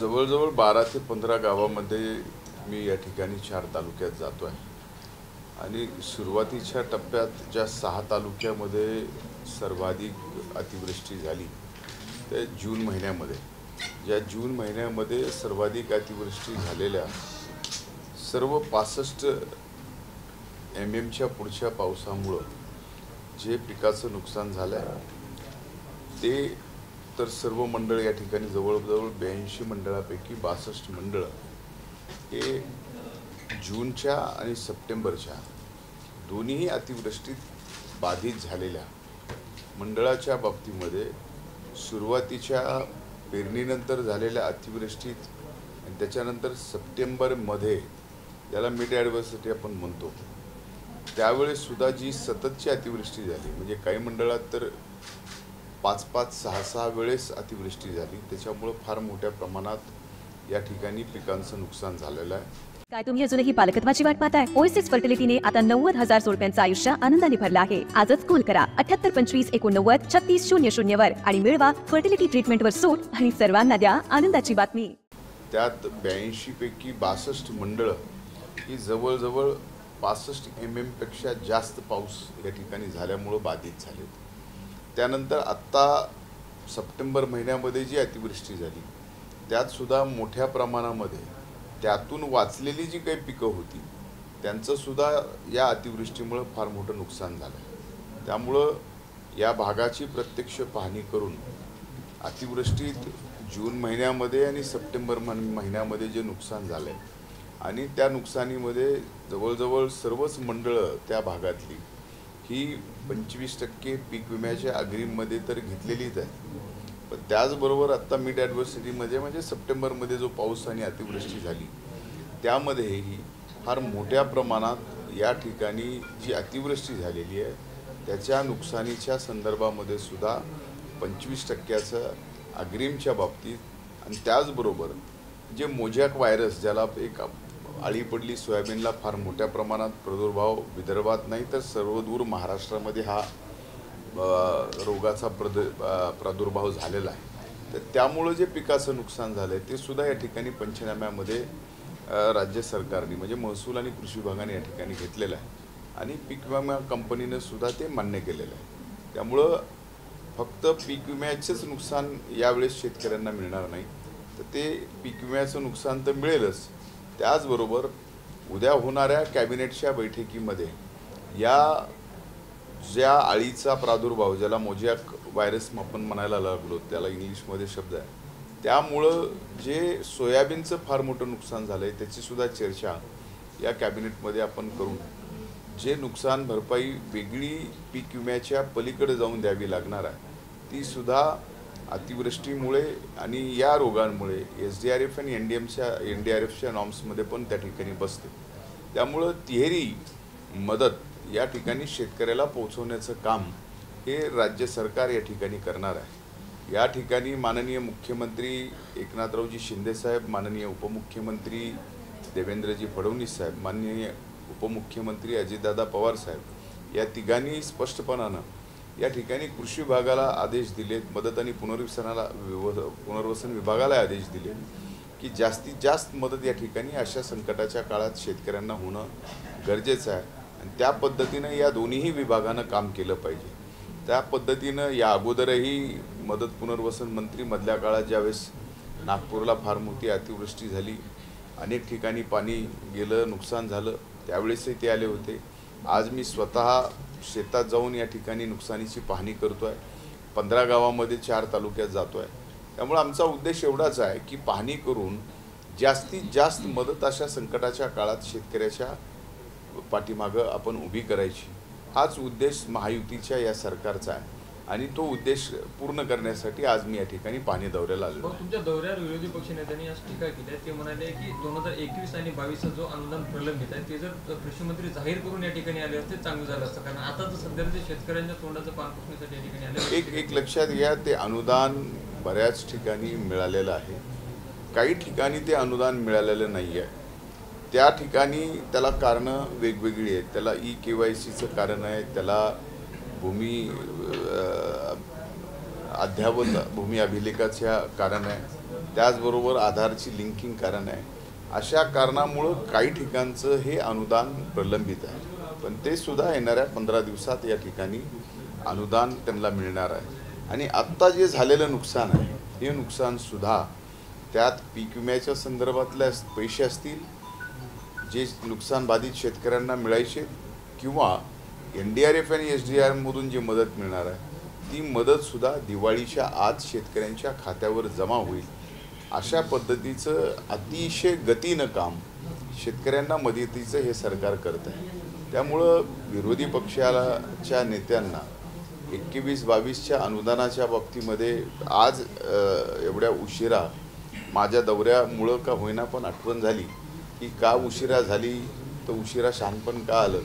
जवळजवळ 12 ते 15 गावामध्ये मी या ठिकाणी 4 तालुक्यात जातो आहे आणि सुरुवातीच्या टप्प्यात ज्या 6 तालुक्यामध्ये सर्वाधिक अतिवृष्टी झाली ते जून महिन्यामध्ये, या जून महिन्यामध्ये सर्वाधिक अतिवृष्टी झालेल्या सर्व 65 mm पुढच्या पावसामुळं जे पिकाचं नुकसान झालं आहे ते तर सर्व मंडळ या ठिकाणी जवळजवळ 82 मंडळापैकी 62 मंडळं हे जूनच्या आणि सप्टेंबरच्या दोन्ही अतिवृष्टीत बाधित झालेल्या मंडळाच्या बाबतीमध्ये सुरुवातीच्या पेरणीनंतर झालेल्या अतिवृष्टीत आणि त्याच्यानंतर सप्टेंबरमध्ये ज्याला मिड ॲडव्हर्सिटी आपण म्हणतो त्यावेळेससुद्धा जी सततची अतिवृष्टी झाली, म्हणजे काही मंडळात तर 5-5, 6-6 वेळेस अतिवृष्टी झाली, त्याच्यामुळे फार मोठ्या प्रमाणात या ठिकाणी पिकांचं नुकसान झालेलं आहे। काय तुम्ही अजूनही पालकत्वाची वाट पाहताय? ओएसिस फर्टिलिटीने आता 90,000 जोडप्यांचं आयुष्य आनंदाने भरलं आहे। आजच कॉल करा 7825893600 वर आणि मिळवा फर्टिलिटी ट्रीटमेंटवर सूट आणि सर्वांना द्या आनंदाची बातमी। त्यात 82 पैकी 62 मंडळं ही जवळजवळ 65 mm पेक्षा जास्त पाऊस या ठिकाणी झाल्यामुळे बाधित झाले। त्यानंतर आत्ता सप्टेंबर महिन्यामध्ये जी अतिवृष्टी झाली त्यात सुद्धा मोठ्या प्रमाणामध्ये त्यातून वाचलेली जी काही पिकं होती त्यांचं सुद्धा या अतिवृष्टीमुळे फार मोठं नुकसान झालं। त्यामुळं या भागाची प्रत्यक्ष पाहणी करून अतिवृष्टीत जून महिन्यामध्ये आणि सप्टेंबर महिन्यामध्ये जे नुकसान झालं आहे आणि त्या नुकसानीमध्ये जवळजवळ सर्वच मंडळं त्या भागातली ही 25% पीक विम्याच्या अग्रिममध्ये तर घेतलेलीच आहे, पण त्याचबरोबर आत्ता मिड ॲडव्हर्सिटीमध्ये म्हणजे सप्टेंबरमध्ये जो पाऊस आणि अतिवृष्टी झाली त्यामध्येही फार मोठ्या प्रमाणात या ठिकाणी जी अतिवृष्टी झालेली आहे त्याच्या नुकसानीच्या संदर्भामध्ये सुद्धा 25% अग्रिमच्या बाबतीत आणि त्याचबरोबर जे मोजॅक व्हायरस ज्याला एक आळी पडली सोयाबीनला फार मोठ्या प्रमाणात प्रादुर्भाव विदर्भात नाही तर सर्वदूर महाराष्ट्रामध्ये हा रोगाचा प्रादुर्भाव झालेला आहे। तर त्यामुळे जे पिकाचं नुकसान झालं आहे ते सुद्धा या ठिकाणी पंचनाम्यामध्ये राज्य सरकारने म्हणजे महसूल आणि कृषी विभागाने या ठिकाणी घेतलेलं आहे आणि पीक विमा कंपनीने सुद्धा ते मान्य केलेलं आहे। त्यामुळं फक्त पीक विम्याचेच नुकसान यावेळेस शेतकऱ्यांना मिळणार नाही तर ते पीक विम्याचं नुकसान तर मिळेलच, त्याचबरोबर उद्या होणाऱ्या कॅबिनेटच्या बैठकीमध्ये या ज्या आळीचा प्रादुर्भाव ज्याला मोजॅक व्हायरस आपण म्हणायला लागलो त्याला इंग्लिशमध्ये शब्द आहे त्यामुळं जे सोयाबीनचं फार मोठं नुकसान झालं आहे त्याचीसुद्धा चर्चा या कॅबिनेटमध्ये आपण करून जे नुकसान भरपाई वेगळी पीक विम्याच्या पलीकडे जाऊन द्यावी लागणार आहे तीसुद्धा अतिवृष्टीमुळे आणि या रोगांमुळे SDRF आणि NDRFच्या नॉर्म्समध्ये पण त्या ठिकाणी बसते। त्यामुळं तिहेरी मदत या ठिकाणी शेतकऱ्याला पोहोचवण्याचं काम हे राज्य सरकार या ठिकाणी करणार आहे। या ठिकाणी माननीय मुख्यमंत्री एकनाथरावजी शिंदेसाहेब, माननीय उपमुख्यमंत्री देवेंद्रजी फडणवीस साहेब, माननीय उपमुख्यमंत्री अजितदादा पवार साहेब या तिघांनी स्पष्टपणानं या ठिकाणी कृषी विभागाला आदेश दिलेत, मदत आणि पुनर्वसन विभागाला आदेश दिले की जास्तीत जास्त मदत या ठिकाणी अशा संकटाच्या काळात शेतकऱ्यांना होणं गरजेचं आहे आणि त्या पद्धतीनं या दोन्ही विभागानं काम केलं पाहिजे। त्या पद्धतीनं या अगोदरही मदत पुनर्वसन मंत्री मधल्या काळात ज्यावेळेस नागपूरला फार मोठी अतिवृष्टी झाली, अनेक ठिकाणी पाणी गेलं, नुकसान झालं, त्यावेळेसही ते आले होते। आज मी स्वतः शेतात जाऊन या ठिकाणी नुकसानीची पाहणी करतो आहे, 15 गावामध्ये 4 तालुक्यात जातो आहे। त्यामुळे आमचा उद्देश एवढाच आहे की पाहणी करून जास्तीत जास्त मदत अशा संकटाच्या काळात शेतकऱ्याच्या पाठीमागं आपण उभी करायची, हाच उद्देश महायुतीच्या या सरकारचा आहे आणि तो उद्देश पूर्ण करण्यासाठी आज मी या ठिकाणी पाहणी दौऱ्याला आलो। तुमच्या दौऱ्यावर विरोधी पक्षनेत्यांनी आज टीका केली आहे, ते म्हणाले की 2021 आणि 22चा जो अनुदान प्रलंबित आहे ते जर कृषी मंत्री जाहीर करून या ठिकाणी आले असते चांगलं झालं असतं, कारण आता तर सध्या ते शेतकऱ्यांच्या तोंडाचं पान पुसण्यासाठी या ठिकाणी आले। एक लक्षात घ्या, ते अनुदान बऱ्याच ठिकाणी मिळालेलं आहे, काही ठिकाणी ते अनुदान मिळालेलं नाही आहे। त्या ठिकाणी त्याला कारणं वेगवेगळी आहेत, त्याला EKYCचं कारण आहे, त्याला भूमी अभिलेखाच्या कारण आहे, त्याचबरोबर आधारची लिंकिंग कारण आहे. अशा कारणामुळं काही ठिकाणचं हे अनुदान प्रलंबित आहे. पण ते सुद्धा येणाऱ्या 15 दिवसात या ठिकाणी अनुदान त्यांना मिळणार आहे. आणि आत्ता जे झालेलं नुकसान आहे हे नुकसानसुद्धा त्यात पीक विम्याच्या संदर्भातले पैसे असतील जे नुकसान बाधित शेतकऱ्यांना मिळायचे, किंवा NDRF आणि SDRFमधून जी मदत मिळणार आहे ती मदतसुद्धा दिवाळीच्या आत शेतकऱ्यांच्या खात्यावर जमा होईल. अशा पद्धतीचं अतिशय गतीनं काम शेतकऱ्यांना मदतीचं हे सरकार करत आहे. त्यामुळं विरोधी पक्षाच्या नेत्यांना 21-22च्या अनुदानाच्या बाबतीमध्ये आज एवढ्या उशिरा माझ्या दौऱ्यामुळं का होईना पण आठवण झाली की का उशिरा झाली, तर उशिरा शहाणपण का आलं,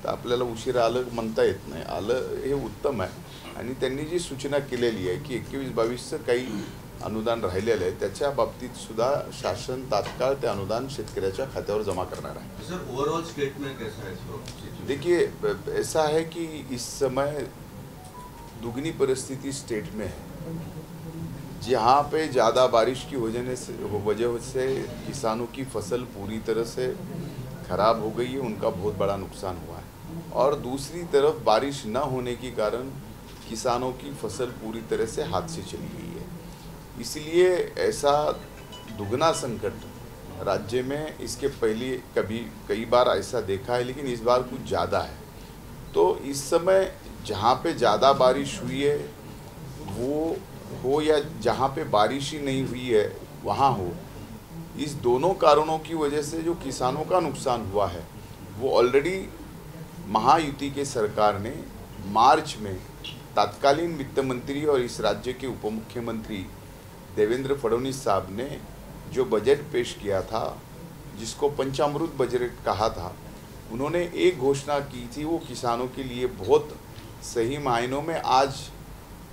तर आपल्याला उशिरा आलं म्हणता येत नाही. आलं हे उत्तम आहे. आणि त्यांनी जी सूचना केलेली आहे की 21-22चं काही अनुदान राहिलेलं आहे त्याच्या बाबतीत सुद्धा शासन तात्काळ ते अनुदान शेतकऱ्याच्या खात्यावर जमा करणार है. सर, ओवरऑल स्टेटमेंट कैसा है? देखिए, ऐसा है कि इस समय दुगनी परिस्थिति स्टेट में है. जहाँ पे ज़्यादा बारिश की वजह से किसानों की फसल पूरी तरह से ख़राब हो गई है, उनका बहुत बड़ा नुकसान हुआ है. और दूसरी तरफ बारिश न होने के कारण किसानों की फसल पूरी तरह से हाथ से चली गई है. इसलिए ऐसा दुगना संकट राज्य में इसके पहले कई बार ऐसा देखा है, लेकिन इस बार कुछ ज़्यादा है. तो इस समय जहाँ पे ज़्यादा बारिश हुई है वो हो या जहाँ पे बारिश ही नहीं हुई है वहाँ हो, इस दोनों कारणों की वजह से जो किसानों का नुकसान हुआ है वो ऑलरेडी महायुति के सरकार ने मार्च में तत्कालीन वित्त मंत्री और इस राज्य के उप मुख्यमंत्री देवेंद्र फडणवीस साहब ने जो बजट पेश किया था, जिसको पंचामृत बजट कहा था, उन्होंने एक घोषणा की थी, वो किसानों के लिए बहुत सही मायनों में आज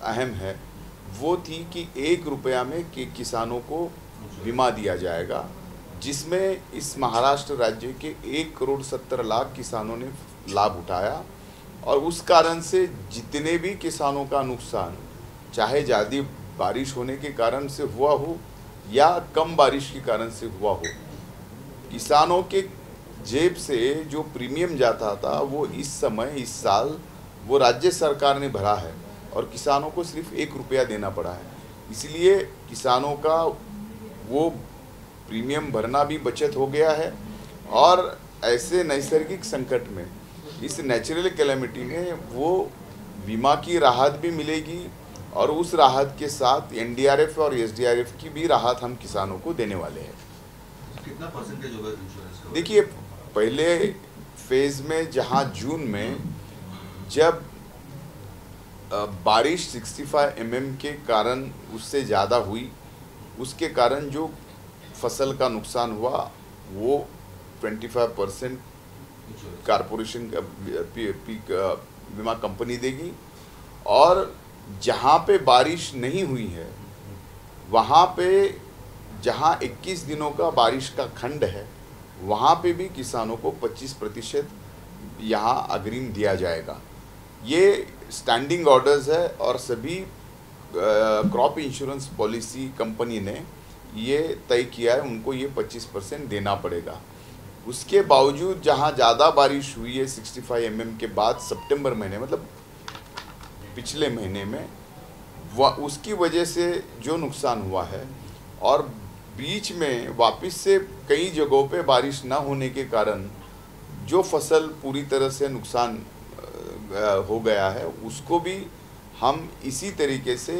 अहम है. वो थी कि 1 रुपया में किसानों को बीमा दिया जाएगा, जिसमें इस महाराष्ट्र राज्य के 1,70,00,000 किसानों ने लाभ उठाया. और उस कारण से जितने भी किसानों का नुकसान, चाहे ज़्यादा बारिश होने के कारण से हुआ हो या कम बारिश के कारण से हुआ हो, किसानों के जेब से जो प्रीमियम जाता था वो इस समय इस साल वो राज्य सरकार ने भरा है और किसानों को सिर्फ 1 रुपया देना पड़ा है. इसलिए किसानों का वो प्रीमियम भरना भी बचत हो गया है. और ऐसे नैसर्गिक संकट में, इस नेचुरल कैलेमिटी में वो बीमा की राहत भी मिलेगी और उस राहत के साथ NDRF और SDRF की भी राहत हम किसानों को देने वाले हैं. कितना परसेंटेज होगा इंश्योरेंस का? देखिए, पहले फेज़ में जहां जून में जब बारिश 65 mm के कारण उससे ज़्यादा हुई, उसके कारण जो फसल का नुकसान हुआ वो 25% कारपोरेशन पीक बीमा कंपनी देगी. और जहाँ पे बारिश नहीं हुई है वहाँ पे जहाँ 21 दिनों का बारिश का खंड है वहाँ पे भी किसानों को 25% यहाँ अग्रिम दिया जाएगा. ये स्टैंडिंग ऑर्डर्स है और सभी क्रॉप इंश्योरेंस पॉलिसी कंपनी ने ये तय किया है, उनको ये 25% देना पड़ेगा. उसके बावजूद जहाँ ज़्यादा बारिश हुई है 65 mm के बाद सितंबर महीने, मतलब पिछले महीने में, उसकी वजह से जो नुकसान हुआ है और बीच में वापस से कई जगहों पे बारिश ना होने के कारण जो फसल पूरी तरह से नुकसान हो गया है उसको भी हम इसी तरीके से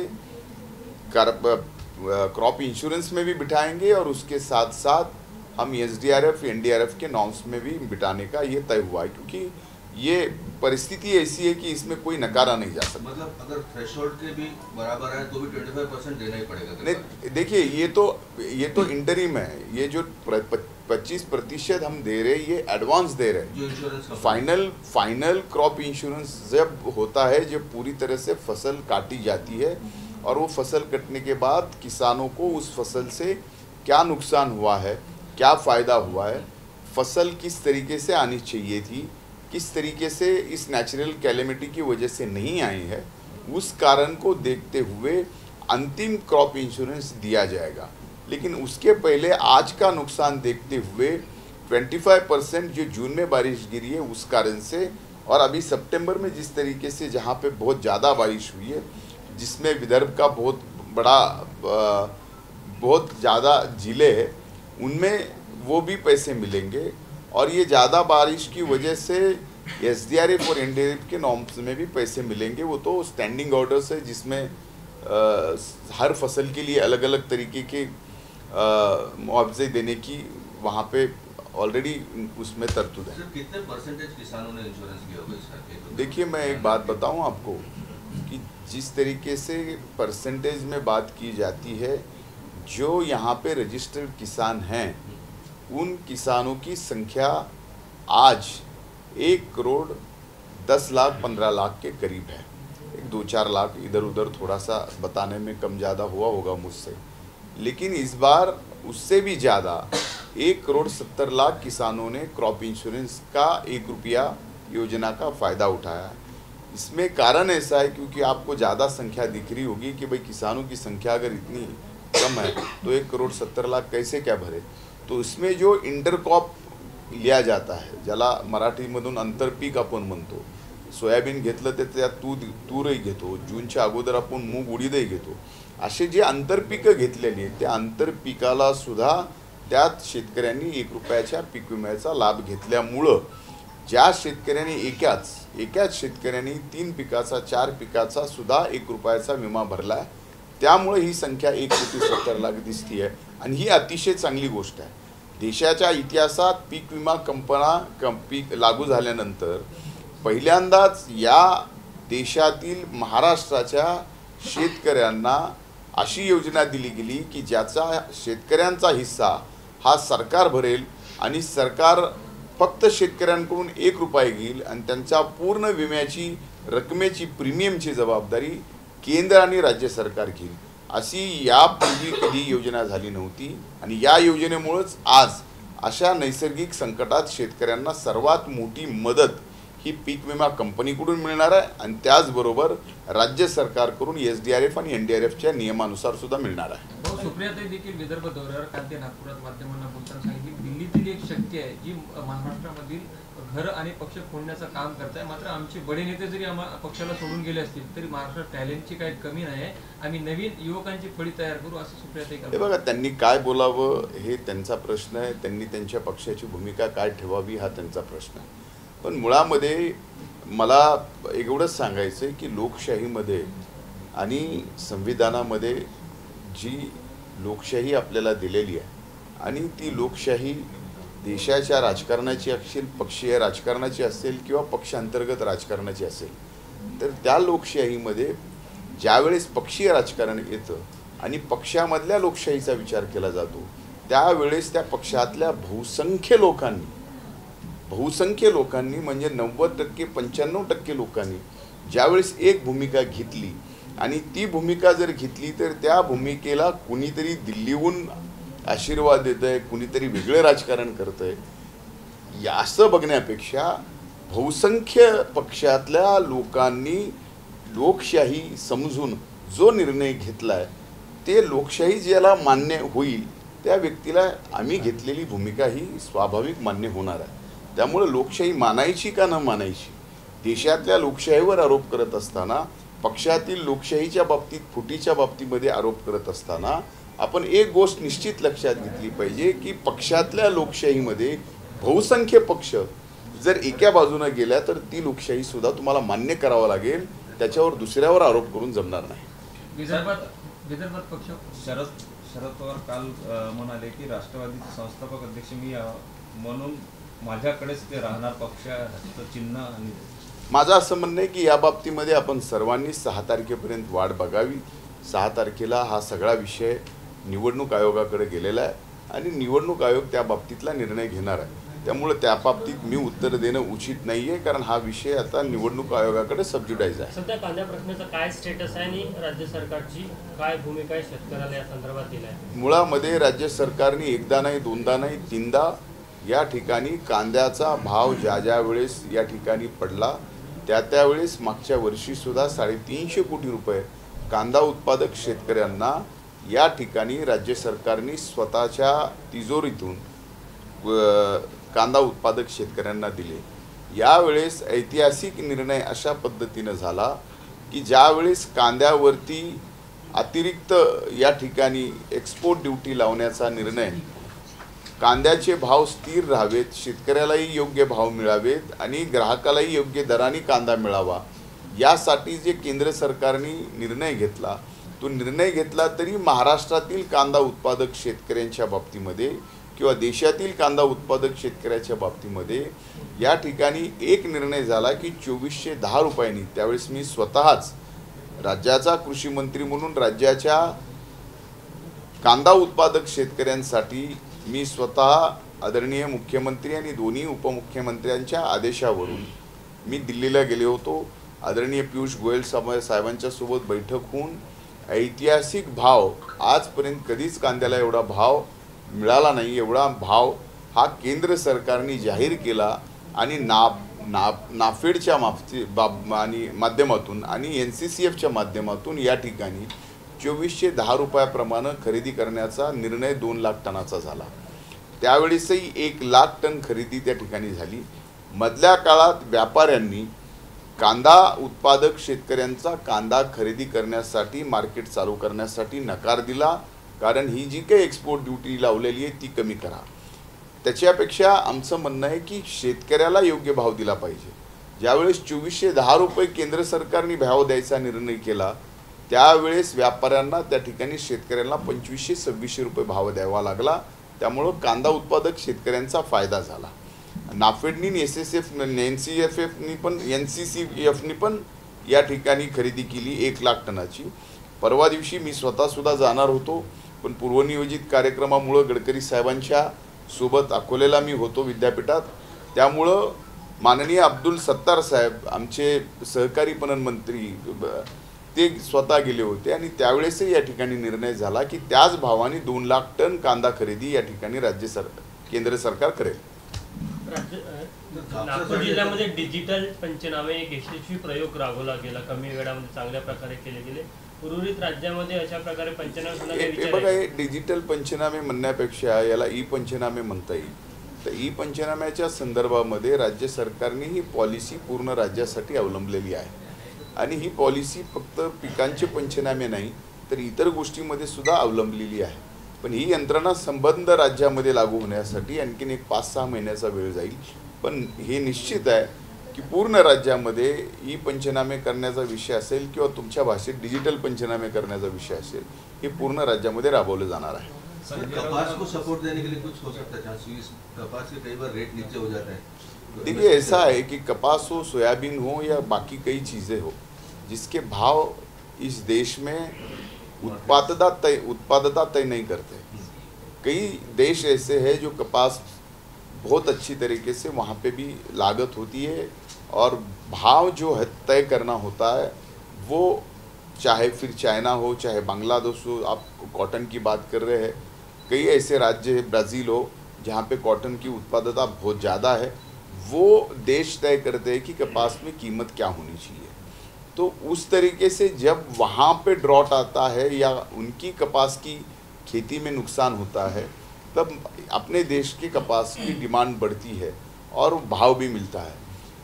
क्रॉप इंश्योरेंस में भी बिठाएंगे और उसके साथ साथ हम SDRF NDRF के नॉर्म्स में भी बिठाने का ये तय हुआ है, क्योंकि ये परिस्थिति ऐसी है कि इसमें कोई नकारा नहीं जा सकता. मतलब अगर थ्रेशोल्ड के भी बराबर है तो भी 25% देना ही पड़ेगा. नहीं, देखिए, ये तो इंटरिम है. ये जो 25% हम दे रहे हैं ये एडवांस दे रहे हैं. जो इंश्योरेंस का फाइनल क्रॉप इंश्योरेंस जब होता है, जब पूरी तरह से फसल काटी जाती है और वो फसल कटने के बाद किसानों को उस फसल से क्या नुकसान हुआ है, क्या फ़ायदा हुआ है, फसल किस तरीके से आनी चाहिए थी, किस तरीके से इस नेचुरल कैलेमिटी की वजह से नहीं आई है, उस कारण को देखते हुए अंतिम क्रॉप इंश्योरेंस दिया जाएगा. लेकिन उसके पहले आज का नुकसान देखते हुए 25% जो जून में बारिश गिरी है उस कारण से, और अभी सितंबर में जिस तरीके से जहाँ पे बहुत ज़्यादा बारिश हुई है, जिसमें विदर्भ का बहुत ज़्यादा जिले हैं, उनमें वो भी पैसे मिलेंगे। और ये ज़्यादा बारिश की वजह से SDRF और NDRF के नॉर्म्स में भी पैसे मिलेंगे। वो तो स्टैंडिंग ऑर्डर्स है जिसमें हर फसल के लिए अलग अलग तरीके के मुआवजे देने की वहाँ पे ऑलरेडी उसमें तरतूद है। सर, कितने परसेंटेज किसानों ने इंश्योरेंस किया होगा इसका? देखिए, मैं एक बात बताऊं आपको कि जिस तरीके से परसेंटेज में बात की जाती है, जो यहाँ पे रजिस्टर्ड किसान हैं उन किसानों की संख्या आज 1,10,15,00,000 के करीब है। 2-4 लाख इधर उधर थोड़ा सा बताने में कम ज़्यादा हुआ होगा मुझसे, लेकिन इस बार उससे भी ज़्यादा 1,70,00,000 किसानों ने क्रॉप इंश्योरेंस का 1 रुपया योजना का फ़ायदा उठाया। इसमें कारण ऐसा है क्योंकि आपको ज़्यादा संख्या दिख रही होगी कि भाई किसानों की संख्या अगर इतनी कम है तो 1,70,00,000 कैसे क्या भरे। तो इसमें जो इंटरक्रॉप लिया जाता है, ज्याला मराठीमधून आंतरपीक आपण म्हणतो, सोयाबीन घेतलं तर त्यात तूरही घेतो, जूनच्या अगोदर आपण मूग उडीदही घेतो, असे जे आंतरपीकं घेतलेली आहेत त्या आंतरपिकाला सुद्धा त्यात शेतकऱ्यांनी 1 रुपयाच्या पीक विम्याचा लाभ घेतल्यामुळं ज्या शेतकऱ्यांनी एकाच शेतकऱ्यांनी 3 पिकाचा 4 पिकाचा सुद्धा 1 रुपयाचा विमा भरला, त्यामुळे ही संख्या 1,70,00,000 दिसती आहे। आणि ही अतिशय चांगली गोष्ट आहे। देशाच्या इतिहासात पीक विमा पीक लागू झाल्यानंतर पहिल्यांदाच या देशातील महाराष्ट्राच्या शेतकऱ्यांना अशी योजना दिली गेली की ज्याचा शेतकऱ्यांचा हिस्सा हा सरकार भरेल आणि सरकार फक्त शेतकऱ्यांकडून 1 रुपया घेईल आणि त्यांच्या पूर्ण विम्याची रकमेची प्रीमियमची जबाबदारी केंद्र आणि राज्य सरकार घेईल। अशी यापूर्वी कधी योजना झाली नव्हती आणि या योजनेमुळेच आज अशा नैसर्गिक संकटात शेतकऱ्यांना सर्वात मोठी मदत ही पीक विमा कंपनीकडून मिळणार आहे आणि त्याचबरोबर राज्य सरकारकडून SDRF आणि NDRFच्या नियमानुसार सुद्धा मिळणार आहे। सुप्रियाताई देखील विदर्भ दौऱ्यावर काल ते नागपुरात माध्यमांना बोलताना सांगितले दिल्लीतील एक शक्ती आहे जी महाराष्ट्रामधील घर आणि पक्ष फोडण्याचं काम करत आहे। मात्र आमचे बडे नेते जरी पक्षाला सोडून गेले असतील तरी महाराष्ट्रात टॅलेंटची काही कमी नाही आहे, आम्ही नवीन युवकांची फळी तयार करू असं सुप्रियाताई हे बघा, त्यांनी काय बोलावं हे त्यांचा प्रश्न आहे, त्यांनी त्यांच्या पक्षाची भूमिका काय ठेवावी हा त्यांचा प्रश्न आहे। पण मुळामध्ये मला एवढंच सांगायचं आहे की लोकशाहीमध्ये आणि संविधानामध्ये जी लोकशाही आपल्याला दिलेली आहे आणि ती लोकशाही देशाच्या राजकारणाची असेल, पक्षीय राजकारणाची असेल किंवा पक्षांतर्गत राजकारणाची असेल, तर त्या लोकशाहीमध्ये ज्यावेळेस पक्षीय राजकारण येतं आणि पक्षामधल्या लोकशाहीचा विचार केला जातो त्यावेळेस त्या पक्षातल्या बहुसंख्य लोकांनी म्हणजे 90% 95% लोकांनी ज्यावेळेस एक भूमिका घेतली आणि ती भूमिका जर घेतली तर त्या भूमिकेला कुणीतरी दिल्लीहून आशीर्वाद देतंय, कुणीतरी वेगळे राजकारण करतंय, असं बघण्यापेक्षा बहुसंख्य पक्षातल्या लोकांनी लोकशाही समजून जो निर्णय घेतलाय ते लोकशाही ज्याला मान्य होईल त्या व्यक्तीला आम्ही घेतलेली भूमिका ही स्वाभाविक मान्य होणार आहे। त्यामुळे लोकशाही मानायची का न मानायची, देशातल्या लोकशाहीवर आरोप करत असताना, पक्षातील लोकशाहीच्या बाबतीत फुटीच्या बाबतीमध्ये आरोप करत असताना आपण एक गोष्ट निश्चित लक्षात घेतली पाहिजे की पक्षातल्या लोकशाहीमध्ये बहुसंख्य पक्ष जर एका बाजूने गेल्या तर ती लोकशाही सुद्धा तुम्हाला मान्य करावा लागेल, त्याच्यावर दुसऱ्यावर आरोप करून जमणार नाही। विदर्भात पक्ष शरद पवार काल म्हणाले की राष्ट्रवादीचे संस्थापक अध्यक्ष मी म्हणून माझ्याकडेच ते राहणार पक्षाचं चिन्ह। आणि माझं असं म्हणणं आहे की या बाबतीमध्ये आपण सर्वांनी 6 तारखेपर्यंत वाट बघावी। 6 तारखेला हा सगळा विषय निवडणूक आयोगाकडे गेलेला आहे आणि निवडणूक आयोग त्या बाबतीतला निर्णय घेणार आहे। त्यामुळे त्या बाबतीत मी उत्तर देणं उचित नाही आहे, कारण हा विषय आता निवडणूक आयोगाकडे सबज्युडाइज आहे। सध्या कांदा प्रश्नाचं काय स्टेटस आहे आणि राज्य सरकारची काय भूमिका आहे शेतकऱ्याला या संदर्भात दिली आहे? मुळामध्ये राज्य सरकारने एकदा नाही, दोनदा नाही, 3दा या ठिकाणी कांद्याचा भाव ज्या वेळेस या ठिकाणी पडला त्यावेळेस मागच्या वर्षी सुद्धा 350 कोटी रुपये कांदा उत्पादक शेतकऱ्यांना या ठिकाणी राज्य सरकारने स्वतःच्या तिजोरीतून कांदा उत्पादक शेतकऱ्यांना दिले। यावेळेस ऐतिहासिक निर्णय अशा पद्धतीनं झाला की ज्यावेळेस कांद्यावरती अतिरिक्त या ठिकाणी एक्सपोर्ट ड्यूटी लावण्याचा निर्णय, कांद्याचे भाव स्थिर राहावेत, शेतकऱ्यालाही योग्य भाव मिळावेत आणि ग्राहकालाही योग्य दराने कांदा मिळावा, यासाठी जे केंद्र सरकारने निर्णय घेतला, तो निर्णय घेतला तरी महाराष्ट्रातील कांदा उत्पादक शेतकऱ्यांच्या बाबतीमध्ये किंवा देशातील कांदा उत्पादक शेतकऱ्याच्या बाबतीमध्ये या ठिकाणी एक निर्णय झाला की 2410 रुपयांनी। त्यावेळेस मी स्वतःच राज्याचा कृषी मंत्री म्हणून राज्याच्या कांदा उत्पादक शेतकऱ्यांसाठी मी स्वतः आदरणीय मुख्यमंत्री आणि दोन्ही उपमुख्यमंत्र्यांच्या आदेशावरून मी दिल्लीला गेले होतो। आदरणीय पियुष गोयल साहेबांच्या सोबत बैठक होऊन ऐतिहासिक भाव, आजपर्यंत कधीच कांद्याला एवढा भाव मिळाला नाही, एवढा भाव हा केंद्र सरकारने जाहीर केला आणि नाफेडच्या माध्यमातून आणि NCCFच्या माध्यमातून या ठिकाणी 2410 रुपयाप्रमाणे खरेदी करण्याचा निर्णय 2 लाख टनाचा झाला। त्यावेळेसही 1 लाख टन खरेदी त्या ठिकाणी झाली। मधल्या काळात व्यापाऱ्यांनी कांदा उत्पादक शेतकऱ्यांचा कांदा खरेदी करण्यासाठी, मार्केट चालू करण्यासाठी नकार दिला, कारण ही जी काही एक्सपोर्ट ड्यूटी लावलेली आहे ती कमी करा। त्याच्यापेक्षा आमचं म्हणणं आहे की शेतकऱ्याला योग्य भाव दिला पाहिजे। ज्यावेळेस 2410 रुपये केंद्र सरकारने भाव द्यायचा निर्णय केला, त्यावेळेस व्यापाऱ्यांना त्या ठिकाणी शेतकऱ्यांना 2500-2600 रुपये भाव द्यावा लागला। त्यामुळं कांदा उत्पादक शेतकऱ्यांचा फायदा झाला। नाफेडनी, NCCFनी पण या ठिकाणी खरेदी केली 1 लाख टनाची। परवा दिवशी मी स्वतःसुद्धा जाणार होतो, पण पूर्वनियोजित कार्यक्रमामुळे गडकरी साहेबांच्या सोबत अकोलेला मी होतो विद्यापीठात, त्यामुळं माननीय अब्दुल सत्तार साहेब आमचे सहकारी पणन मंत्री ते स्वतः गेले होते आणि त्यावेळेसही या ठिकाणी निर्णय झाला की त्याच भावाने 2 लाख टन कांदा खरेदी या ठिकाणी केंद्र सरकार करेल। नागपूर जिल्ह्यामध्ये डिजिटल पंचनामे एक यशस्वी प्रयोग राबवला गेला, कमी वेळामध्ये चांगल्या प्रकारे केले गेले। उर्वरित राज्यामध्ये अशा प्रकारे पंचनामे होण्याचा बघा, हे डिजिटल पंचनामे म्हणण्यापेक्षा याला ई पंचनामे म्हणता येईल। तर ई पंचनाम्याच्या संदर्भामध्ये राज्य सरकारने ही पॉलिसी पूर्ण राज्यासाठी अवलंबलेली आहे आणि ही पॉलिसी फक्त पिकांचे पंचनामे नाही तर इतर गोष्टींमध्ये सुद्धा अवलंबलेली आहे। पण ही यंत्रणा संबंध राज्यामध्ये लागू होण्यासाठी आणखीन एक 5-6 महिन्याचा वेळ जाईल, पण हे निश्चित आहे की पूर्ण राज्यामध्ये ई पंचनामे करण्याचा विषय असेल किंवा तुमच्या भाषेत डिजिटल पंचनामे करण्याचा विषय असेल, हे पूर्ण राज्यामध्ये राबवलं जाणार आहे। कपास को सपोर्ट देने के लिए कुछ हो सकता है? कपास के कई बार रेट नीचे हो जाता है। देखिए, ऐसा है कि कपास हो, सोयाबीन हो या बाकी कई चीज़ें हो, जिसके भाव इस देश में उत्पादकता तय नहीं करते। कई देश ऐसे हैं जो कपास बहुत अच्छी तरीके से वहाँ पे भी लागत होती है और भाव जो है तय करना होता है, वो चाहे फिर चाइना हो, चाहे बांग्लादेश हो, आप कॉटन की बात कर रहे हैं, कई ऐसे राज्य है, ब्राज़ील हो, जहाँ पे कॉटन की उत्पादकता बहुत ज़्यादा है, वो देश तय करते हैं कि कपास में कीमत क्या होनी चाहिए। तो उस तरीके से जब वहाँ पे ड्रॉट आता है या उनकी कपास की खेती में नुकसान होता है, तब अपने देश के कपास की डिमांड बढ़ती है और भाव भी मिलता है।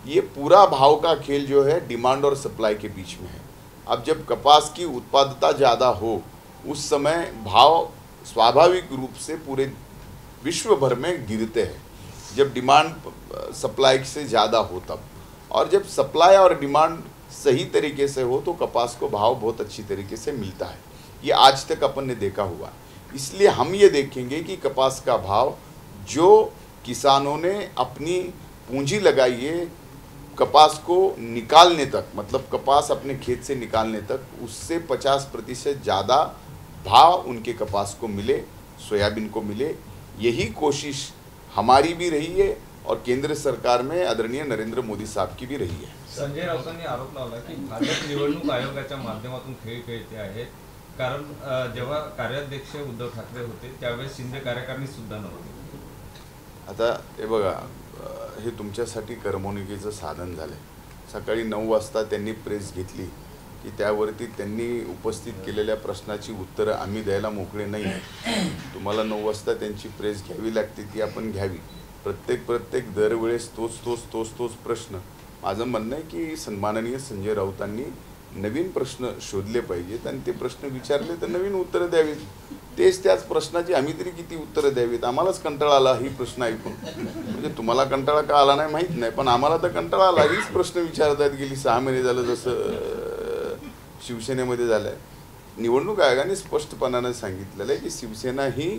ये पूरा भाव का खेल जो है डिमांड और सप्लाई के बीच में है। अब जब कपास की उत्पादकता ज़्यादा हो, उस समय भाव स्वाभाविक रूप से पूरे विश्व भर में गिरते हैं, जब डिमांड सप्लाई से ज़्यादा हो तब। और जब सप्लाई और डिमांड सही तरीके से हो तो कपास को भाव बहुत अच्छी तरीके से मिलता है। ये आज तक अपन ने देखा हुआ। इसलिए हम ये देखेंगे कि कपास का भाव जो किसानों ने अपनी पूंजी लगाई है कपास को निकालने तक, मतलब कपास अपने खेत से निकालने तक, उससे 50% ज़्यादा भाव उनके कपास को मिले, सोयाबीन को मिले। यही कोशिश हमारी भी रही है और केंद्र सरकार में आदरणीय नरेंद्र मोदी साहब की भी रही है। संजय राऊतांनी आरोप लावला की भाजप निवडणूक आयोगाच्या माध्यमातून खेळ खेळते आहेत, कारण जेव्हा कार्याध्यक्ष उद्धव ठाकरे होते त्यावेळेस शिंदे कार्यकारिणी सुद्धा नव्हती। आता हे बघा, हे तुमच्यासाठी करमणुकीचं साधन झालं। सकाळी 9 वाजता त्यांनी प्रेस घेतली की त्यावरती त्यांनी उपस्थित केलेल्या प्रश्नाची उत्तरं आम्ही द्यायला मोकळे नाही आहे. तुम्हाला 9 वाजता त्यांची प्रेस घ्यावी लागते ती आपण घ्यावी. प्रत्येक दरवेळेस तोच प्रश्न. माझं म्हणणं आहे की सन्माननीय संजय राऊतांनी नवीन प्रश्न शोधले पाहिजेत आणि ते प्रश्न विचारले तर नवीन उत्तरं द्यावीत. त्याच प्रश्नाची आम्ही तरी किती उत्तरं द्यावीत. आम्हालाच कंटाळा आला ही प्रश्न ऐकून. म्हणजे तुम्हाला कंटाळा का आला नाही माहीत नाही, पण आम्हाला तर कंटाळा आला. हीच प्रश्न विचारतात गेली 6 महिने झालं, जसं शिवसेनेमध्ये झालं आहे. निवडणूक आयोगाने स्पष्टपणाने सांगितलेलं आहे की शिवसेना ही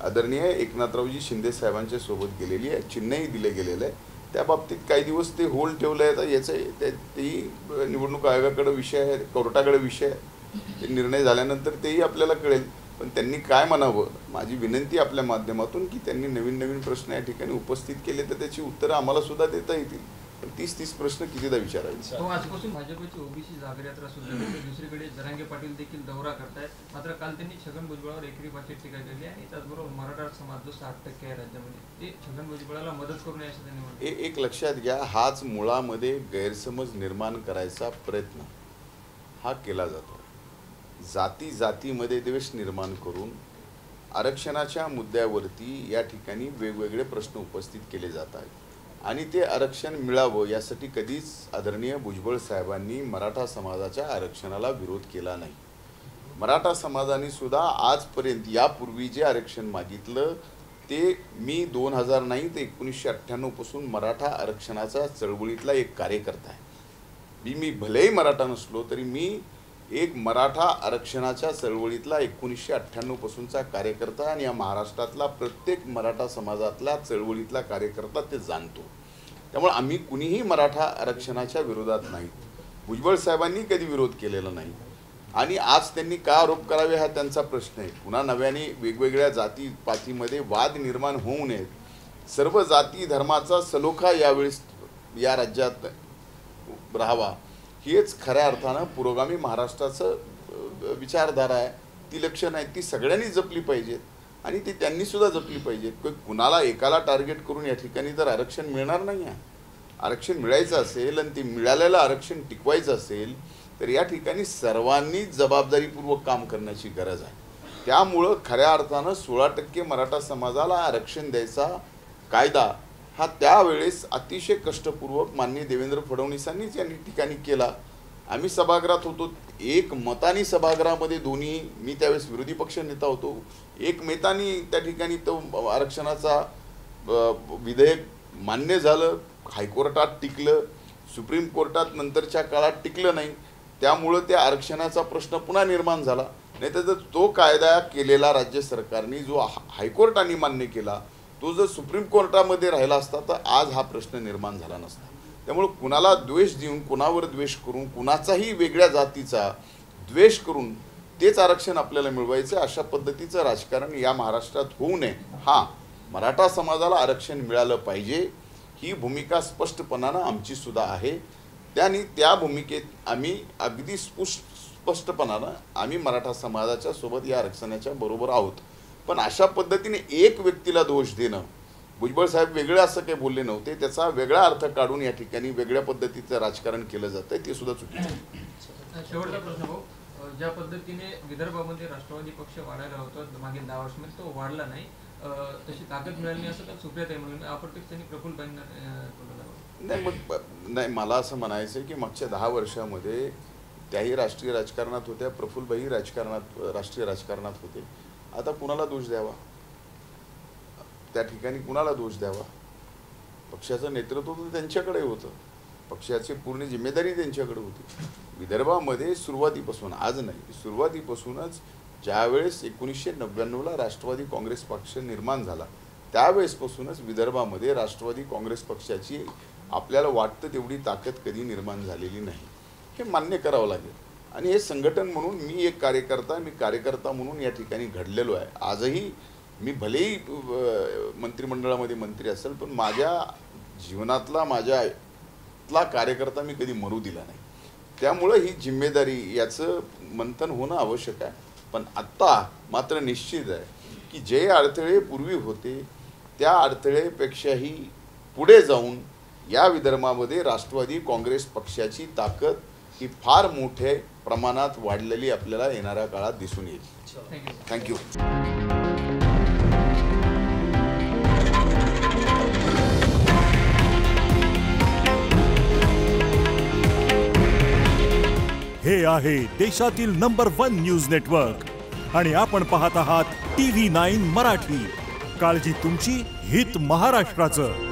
आदरणीय एकनाथरावजी शिंदे साहेबांच्या सोबत गेलेली आहे. चिन्हही दिले गेलेलं आहे. त्या बाबतीत काही दिवस ते होल्ड ठेवलं आहे. तर याचं तेही निवडणूक आयोगाकडे विषय आहे, कोर्टाकडे विषय आहे. ते निर्णय झाल्यानंतर तेही आपल्याला कळेल. पण त्यांनी काय म्हणावं, माझी विनंती आपल्या माध्यमातून की त्यांनी नवीन प्रश्न या ठिकाणी उपस्थित केले तर त्याची उत्तरं आम्हाला सुद्धा देता येतील. पण 30 प्रश्न कितीदा विचारायचे. आजपासून भाजपची ओबीसी जागर यात्रा सुरू झाली. दुसरीकडे जरांगे पाटील देखील दौरा करतायत. मात्र काल त्यांनी छगन भुजबळावर एकरी भाषेत टीका केली आणि त्याचबरोबर मराठा समाज जो 60% आहे राज्यामध्ये, ते छगन भुजबळाला मदत करू नये असं त्यांनी म्हटलं. एक लक्षात घ्या, हाच मुळामध्ये गैरसमज निर्माण करायचा प्रयत्न हा केला जातो. जातीमध्ये द्वेष निर्माण करून आरक्षणाच्या मुद्द्यावरती या ठिकाणी वेगवेगळे प्रश्न उपस्थित केले जात आहेत. आणि ते आरक्षण मिळावं यासाठी कधीच आदरणीय भुजबळ साहेबांनी मराठा समाजाच्या आरक्षणाला विरोध केला नाही. मराठा समाजाने सुद्धा आजपर्यंत यापूर्वी जे आरक्षण मागितलं ते मी 2000 नाही तर 1998 पासून मराठा आरक्षणाच्या चळवळीतला एक कार्यकर्ता आहे. मी भलेही मराठा नसलो तरी मी एक मराठा आरक्षणाच्या चळवळीतला 1998 पासूनचा कार्यकर्ता आणि या महाराष्ट्रातला प्रत्येक मराठा समाजातला चळवळीतला कार्यकर्ता ते जाणतो. त्यामुळे आम्ही कुणीही मराठा आरक्षणाच्या विरोधात नाही. भुजबळ साहेबांनी कधी विरोध केलेला नाही. आणि आज त्यांनी का आरोप करावे हा त्यांचा प्रश्न आहे. पुन्हा नव्याने वेगवेगळ्या जातीपातीमध्ये वाद निर्माण होऊ नयेत. सर्व जाती धर्माचा सलोखा यावेळेस या राज्यात राहावा हेच खऱ्या अर्थानं पुरोगामी महाराष्ट्राचं विचारधारा आहे. ती लक्षणं आहेत ती सगळ्यांनी जपली पाहिजेत आणि ती त्यांनी सुद्धा जपली पाहिजेत. कुणाला एकाला टार्गेट करून या ठिकाणी जर आरक्षण मिळणार नाही आहे, आरक्षण मिळायचं असेल आणि ते मिळालेलं आरक्षण टिकवायचं असेल तर या ठिकाणी सर्वांनी जबाबदारीपूर्वक काम करण्याची गरज आहे. त्यामुळं खऱ्या अर्थानं 16% मराठा समाजाला आरक्षण द्यायचा कायदा हा त्यावेळेस अतिशय कष्टपूर्वक माननीय देवेंद्र फडणवीसांनीच या ठिकाणी केला. आम्ही सभागृहात होतो, एक मतानी सभागृहामध्ये दोन्ही, मी त्यावेळेस विरोधी पक्ष नेता होतो, एक मतानी त्या ठिकाणी तो आरक्षणाचा विधेयक मान्य झालं. हायकोर्टात टिकलं, सुप्रीम कोर्टात नंतरच्या काळात टिकलं नाही. त्यामुळं त्या आरक्षणाचा प्रश्न पुन्हा निर्माण झाला. नाही तर जर तो कायदा केलेला राज्य सरकारने जो हायकोर्टाने मान्य केला तो जर सुप्रीम कोर्टामध्ये राहिला असता तर आज हा प्रश्न निर्माण झाला नसता. त्यामुळे कुणाला द्वेष देऊन, कुणावर द्वेष करून, कुणाचाही वेगळ्या जातीचा द्वेष करून तेच आरक्षण आपल्याला मिळवायचं अशा पद्धतीचं राजकारण या महाराष्ट्रात होऊ नये. हां, मराठा समाजाला आरक्षण मिळालं पाहिजे ही भूमिका स्पष्टपणानं आमची सुद्धा आहे. त्या भूमिकेत आम्ही अगदी स्पष्टपणानं आम्ही मराठा समाजाच्या सोबत या आरक्षणाच्या बरोबर आहोत. पण अशा पद्धतीने एक व्यक्तीला दोष देणं, भुजबळ साहेब वेगळं असं काही बोलले नव्हते, त्याचा वेगळा अर्थ काढून या ठिकाणी वेगळ्या पद्धतीचं राजकारण केलं जातं ते सुद्धा चुकीचं आहे. शेवटचा प्रश्न भाऊ, ज्या पद्धतीने विदर्भामध्ये राष्ट्रवादी पक्ष वाढायला होता मागील 10 वर्षामध्ये तो वाढला नाही, तशी ताकद मिळाली नाही असं तर सुप्रियाताई म्हणून अप्रत्यक्षाने प्रफुल्लबाईंना नाही, मला असं म्हणायचं आहे की मागच्या 10 वर्षामध्ये त्याही राष्ट्रीय राजकारणात होत्या, प्रफुल्लबाई राष्ट्रीय राजकारणात होते. आता कुणाला दोष द्यावा, त्या ठिकाणी कुणाला दोष द्यावा? पक्षाचं नेतृत्व तर त्यांच्याकडे होतं, पक्षाची पूर्ण जिम्मेदारी त्यांच्याकडे होती. विदर्भामध्ये सुरुवातीपासून, आज नाही, सुरुवातीपासूनच ज्यावेळेस 1999ला राष्ट्रवादी काँग्रेस पक्ष निर्माण झाला त्यावेळेसपासूनच विदर्भामध्ये राष्ट्रवादी काँग्रेस पक्षाची आपल्याला वाटतं तेवढी ताकद कधी निर्माण झालेली नाही, हे मान्य करावं लागेल. आणि हे संघटन म्हणून मी एक कार्यकर्ता म्हणून या ठिकाणी घडलेलो आहे. आजही मी भलेही मंत्रिमंडळामध्ये मंत्री असेल पण माझ्या जीवनातला कार्यकर्ता मी कधी मरू दिला नाही. त्यामुळं ही जिम्मेदारी याचं मंथन होणं आवश्यक आहे. पण आत्ता मात्र निश्चित आहे की जे अडथळे पूर्वी होते त्या अडथळेपेक्षाही पुढे जाऊन या विदर्भामध्ये राष्ट्रवादी काँग्रेस पक्षाची ताकद ही फार मोठी आहे प्रमाणात वाढलेली आपल्याला येणाऱ्या काळात दिसून येईल. थँक्यू. हे आहे देशातील नंबर 1 न्यूज नेटवर्क आणि आपण पाहत आहात TV9 मराठी. काळजी तुमची, हित महाराष्ट्राचं.